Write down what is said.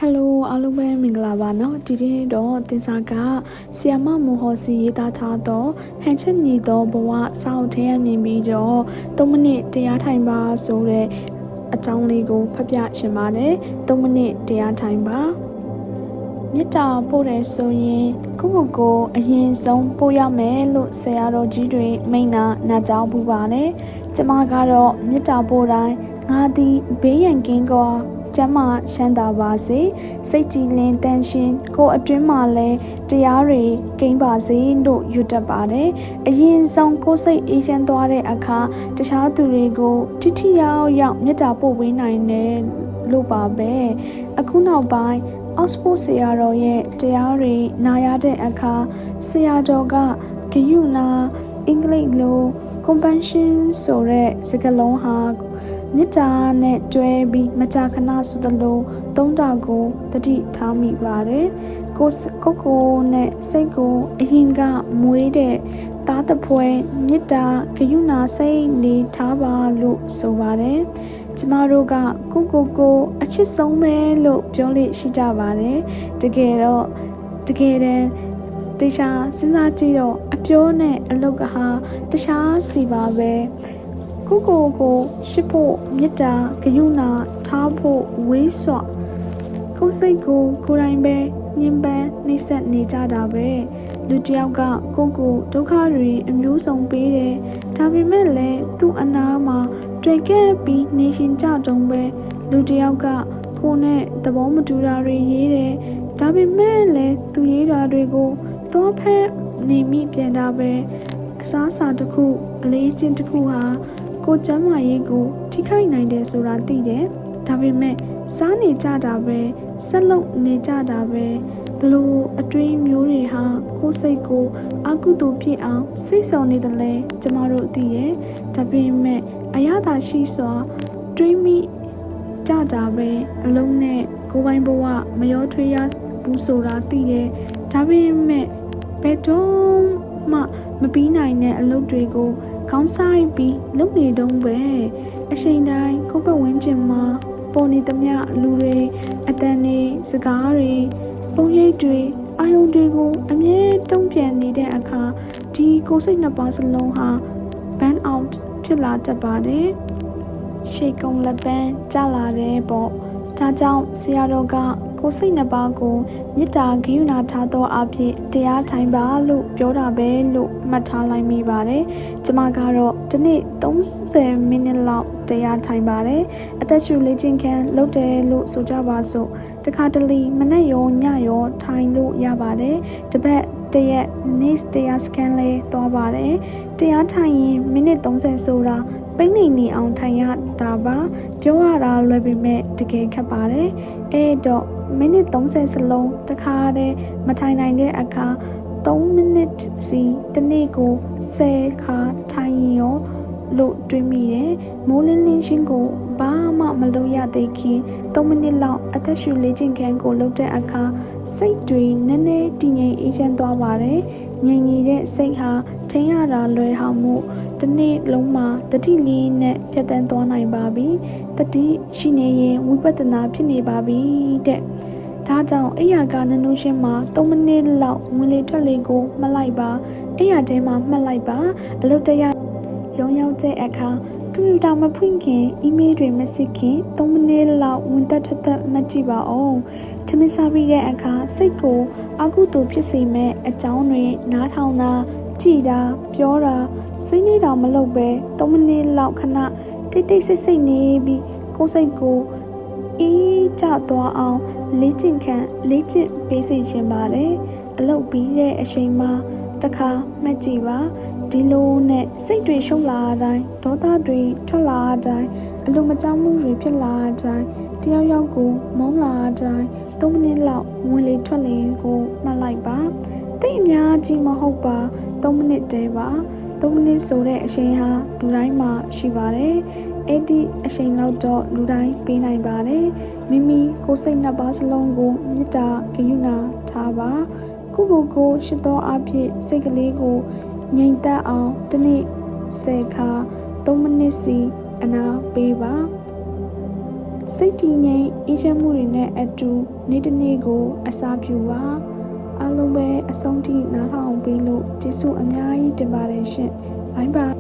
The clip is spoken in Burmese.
Hello အားလုံးပဲမင်္ဂလာပါနော်ဒီနေ့တော့တင်စာကဆီယမမိုဟောစီရေးသားထားသောဟန်ချက်ညီသောဘဝစောင့်ထဲမြင်ပြီးတော့3မိနစ်တရားထိုင်ပါဆိုတဲ့အကြောင်းလေးကိုဖတ်ပြရှင်ပါတယ်3မိနစ်တရားထိုင်ပါမြတ်တာပို့တယ်ဆိုရင်ကိုအရင်ဆုံးပို့ရမယ်လို့ဆရာတော်ကြီးတွေမိန့်နာကြောင်းပူပါတယ်ကျမကတော့မြတ်တာပို့တိုင်းငါသည်ဘေးရန်ကင်းကွာကျမရှမ်းသာပါစေစိတ်ကြည်လင်တန်ရှင်ကိုအတွင်းမှာလဲတရားတွေကိန်းပါစေလို့ယူတတ်ပါတယ်အရင်ဆုံးကိုစိတ်အေးချမ်းသွားတဲ့အခါတခြားသူတွေကိုထိထိရောက်မေတ္တာပို့ပေးနိုင်တယ်လို့ပါပဲအခုနောက်ပိုင်းOxford ဆရာတော်ရဲ့တရားတွေနာရတဲ့အခါဆရာတော်ကဂယုနာအင်္ဂလိပ်လို compassion ဆိုတဲ့စကားလုံးဟာမေတ္တာနဲ့တွဲပြီးမကြာခဏဆိုသလိုသုံးတာကိုတတိထားမိပါတယ်ကိုနဲ့စိတ်ကိုအရင်ကမွေးတဲ့သားတပွဲမေတ္တာဂယုဏစိတ်နေထားပါလို့ဆိုပါတယ်ကျမတို့ကကိုအချစ်ဆုံးပဲလို့ပြောလို့ရှိကြပါတယ်တကယ်တမ်းတေချာစဉ်းစားကြည့်တော့အပြောနဲ့အလုပ်ကဟာတခြားစီပါပဲကိုရှိဖို့မေတ္တာဂယုဏထားဖို့ဝေးစွာကိုယ်စိတ်ကိုယ်တိုင်ပဲညှဉ်းပန်းနှိပ်စက်နေကြတာပဲလူတယောက်ကကိုဒုက္ခတွေအမျိုးစုံပေးတယ်ဒါပေမဲ့လည်းသူ့အနာမှာတွေ့ခဲ့ပြီးနေရှင်ကြတုံးပဲလူတယောက်ကကိုနဲ့သဘောမတူတာတွေရေးတယ်ဒါပေမဲ့လည်းသူရေးတာတွေကိုသွားဖက်နေမိပြန်တာပဲအစားအစာတစ်ခုအလေးချင်းတစ်ခုဟာကိုကျမ်းမာရေးကိုထိခိုက်နိုင်တယ်ဆိုတာသိတယ်ဒါပေမဲ့စားနေကြတာပဲဆက်လုပ်နေကြတာပဲဘလို့အတွေးမျိုးတွေဟာကိုယ်စိတ်ကိုအကုသိုလ်ဖြစ်အောင်စိတ်ဆော်နေတယ်လဲကျမတို့သိရဲ့ဒါပေမဲ့အရသာရှိစွာတွေးမိကြတာပဲအလုံးနဲ့ကိုယ်ပိုင်ဘဝမရောထွေးရဘူးဆိုတာသိတယ်ဒါပေမဲ့ဘယ်တော့မှမပြီးနိုင်တဲ့အလုပ်တွေကိုကောင်းစားပြီးလုပ်နေတော့ပဲအချိန်တိုင်းကိုယ့်ဘဝဝင်ကျင်မှာပေါ်နေသမျှလူတွေအတန်တွေစကားတွေပုံရိပ်တွေအာယုံတွေကိုအမြဲတုံ့ပြန်နေတဲ့အခါဒီကိုယ်စိတ်နှစ်ပါးစလုံးဟာ burn out ဖြစ်လာတတ်ပါတယ်ရှေ့ကုန်းလက်ပန်းကျလာတယ်ပေါ့ဒါကြောင့်ဆရာတော်ကကိုယ်စိတ်နှစ်ပါးကိုမေတ္တာဂရုဏာထားသောအဖြစ်တရားထိုင်ပါလို့ပြောတာပဲလို့မှတ်ထားလိုက်မိပါတယ်ကျမကတော့ဒီနေ့30မိနစ်လောက်တရားထိုင်ပါတယ်အသက်ရှူလေ့ကျင့်ခန်းလုပ်တယ်လို့ဆိုကြပါစို့တခါတလေမနေ့ရောညရောထိုင်လို့ရပါတယ်တပတ်တရက် next တရားစကန်လေးသွားပါတယ်တရားထိုင်ရင်မိနစ်30ဆိုတာပိတ်နေအောင်ထိုင်ရတာပါပြောရတာလွယ်ပေမဲ့တကယ်ခက်ပါတယ်အဲ့တော့မိနစ်30စလုံးတစ်ခါတည်းမထိုင်နိုင်တဲ့အခါ3မိနစ်စီတစ်နေ့ကို10ခါထိုင်ရောလို့တွေးမိတယ်မိုးလင်းလင်းချင်းကိုဘာမှမလုပ်ရသေးခင်3မိနစ်လောက်အသက်ရှူလေ့ကျင့်ခန်းကိုလုပ်တဲ့အခါစိတ်တွေနည်းနည်းတည်ငြိမ်အေးချမ်းသွားပါတယ်ငြိမ်နေတဲ့စိတ်ဟာထိန်းရတာလွယ်ဟောင်မှုတစ်နေ့လုံးမှာတတိလေးနဲ့ဖြတ်တန်းသွားနိုင်ပါပြီတတိရှိနေရင်ဝိပဿနာဖြစ်နေပါပြီတဲ့ဒါကြောင့်အဲ့ရကနနုရှင်းမှာ3မိနစ်လောက်ဝင်လေထွက်လေကိုမှတ်လိုက်ပါအဲ့ရထဲမှာမှတ်လိုက်ပါအလုပ်တရားရုံရောက်တဲ့အခါကွန်ပျူတာမဖွင့်ခင်အီးမေးလ်တွေမစစ်ခင်3မိနစ်လောက်ဝင်သက်ထက်မှတ်ကြည့်ပါဦးထမင်းစားပြီးတဲ့အခါစိတ်ကိုအကုသိုလ်ဖြစ်စေမဲ့အကြောင်းတွေနားထောင်တာကြည်တာပြောတာဆွေးနွေးတာမလုပ်ပဲ3မိနစ်လောက်ခဏတိတ်ဆိတ်နေပြီးကိုယ်စိတ်ကိုအေးကျသွားအောင်လေ့ကျင့်ပေးစေချင်ပါတယ်အလုပ်ပြီးတဲ့အချိန်မှာတစ်ခါမှတ်ကြည့်ပါဒီလိုနဲ့စိတ်တွေရှုပ်လာတိုင်းဒေါသတွေထွက်လာတိုင်းအလိုမကျမှုတွေဖြစ်လာတိုင်းတယောက်ကိုမုန်းလာတိုင်း3မိနစ်လောက်ဝင်လေထွက်လေကိုမှတ်လိုက်ပါတိတ်အများကြီးမဟုတ်ပါ3မိနစ်တည်းပါ3မိနစ်ဆိုတဲ့အချိန်ဟာလူတိုင်းမှာရှိပါတယ်အဲ့ဒီအချိန်လောက်တော့လူတိုင်းပေးနိုင်ပါတယ်မိမိကိုယ်စိတ်နှစ်ပါးစလုံးကိုမေတ္တာဂရုဏာထားပါကိုရှိသောအဖြစ်စိတ်ကလေးကိုငြိမ်သက်အောင်တစ်နေ့10ခါ3မိနစ်စီအနာပေးပါ စိတ်တည်ငြိမ်အေးချမ်းမှုတွေနဲ့အတူနေ့တစ်နေ့ကိုအစာပြုပါအားလုံးပဲအဆုံးထိနားထောင်ပေးလို့ကျေးဇူးအများကြီးတင်ပါတယ်ရှင်ဘိုင်ဘိုင်